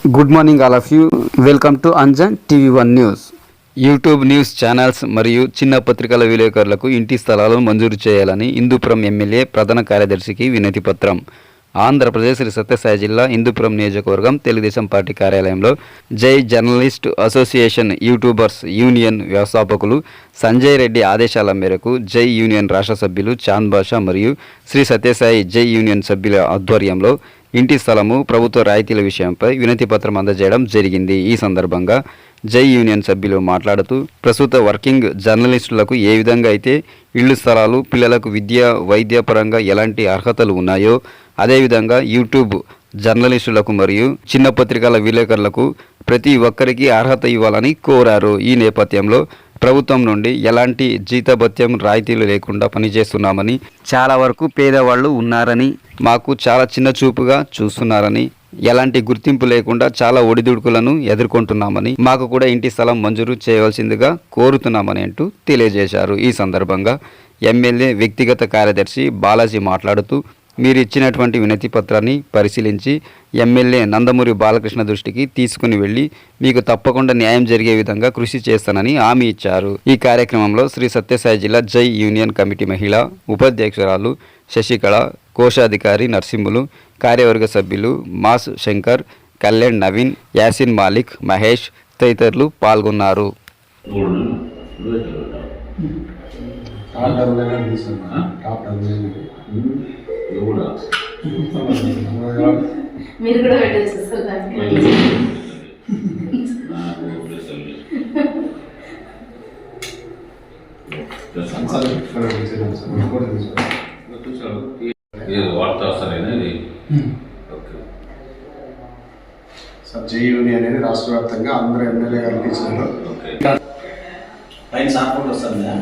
Good morning all of you. Welcome to Anjan TV1 news. YouTube news channels మరియు చిన్న పత్రికల విలేకరులకు ఇంటి స్థలాలు మంజూరు చేయాలని హిందూపురం ఎమ్మెల్యే ప్రధాన కార్యదర్శికి వినతి పత్రం. ఆంధ్రప్రదేశ్ శ్రీ సత్యసాయి జిల్లా హిందూపురం నియోజకవర్గం తెలుగుదేశం పార్టీ కార్యాలయంలో జై జర్నలిస్ట్ అసోసియేషన్ యూట్యూబర్స్ యూనియన్ వ్యవస్థాపకులు సంజయ్ రెడ్డి ఆదేశాల మేరకు జై యూనియన్ రాష్ట్ర సభ్యులు చాంద్ బాషా మరియు శ్రీ సత్యసాయి జై యూనియన్ సభ్యుల ఆధ్వర్యంలో ఇంటి స్థలము ప్రభుత్వ రాయితీల విషయంపై వినతి పత్రం అందజేయడం జరిగింది. ఈ సందర్భంగా జై యూనియన్ సభ్యులు మాట్లాడుతూ ప్రస్తుత వర్కింగ్ జర్నలిస్టులకు ఏ విధంగా అయితే ఇళ్లు స్థలాలు, పిల్లలకు విద్య వైద్య పరంగా ఎలాంటి అర్హతలు ఉన్నాయో అదేవిధంగా యూట్యూబ్ జర్నలిస్టులకు మరియు చిన్న పత్రికల విలేకరులకు ప్రతి ఒక్కరికి అర్హత ఇవ్వాలని కోరారు. ఈ నేపథ్యంలో ప్రభుత్వం నుండి ఎలాంటి జీతభత్యం రాయితీలు లేకుండా పనిచేస్తున్నామని, చాలా వరకు పేదవాళ్ళు ఉన్నారని, మాకు చాలా చిన్న చూపుగా చూస్తున్నారని, ఎలాంటి గుర్తింపు లేకుండా చాలా ఒడిదుడుకులను ఎదుర్కొంటున్నామని, మాకు కూడా ఇంటి స్థలం మంజూరు చేయవలసిందిగా కోరుతున్నామని అంటూ తెలియజేశారు. ఈ సందర్భంగా ఎమ్మెల్యే వ్యక్తిగత కార్యదర్శి బాలాజీ మాట్లాడుతూ మీరు ఇచ్చినటువంటి వినతి పత్రాన్ని పరిశీలించి ఎమ్మెల్యే నందమూరి బాలకృష్ణ దృష్టికి తీసుకుని వెళ్లి మీకు తప్పకుండా న్యాయం జరిగే విధంగా కృషి చేస్తానని హామీ ఇచ్చారు. ఈ కార్యక్రమంలో శ్రీ సత్యసాయి జిల్లా జై యూనియన్ కమిటీ మహిళా ఉపాధ్యక్షురాలు శశికళ, కోశాధికారి నర్సింహులు, కార్యవర్గ సభ్యులు మాస్ శంకర్, కళ్యాణ్ నవీన్, యాసిన్ మాలిక్, మహేష్ తదితరులు పాల్గొన్నారు. మీరు కూడా పెట్టేస్తారు. జై యూనియన్ అనేది రాష్ట్ర వ్యాప్తంగా అందరూ ఎమ్మెల్యే గారికి ఇచ్చినారు. పైన సార్ ఫోటో వస్తుందా?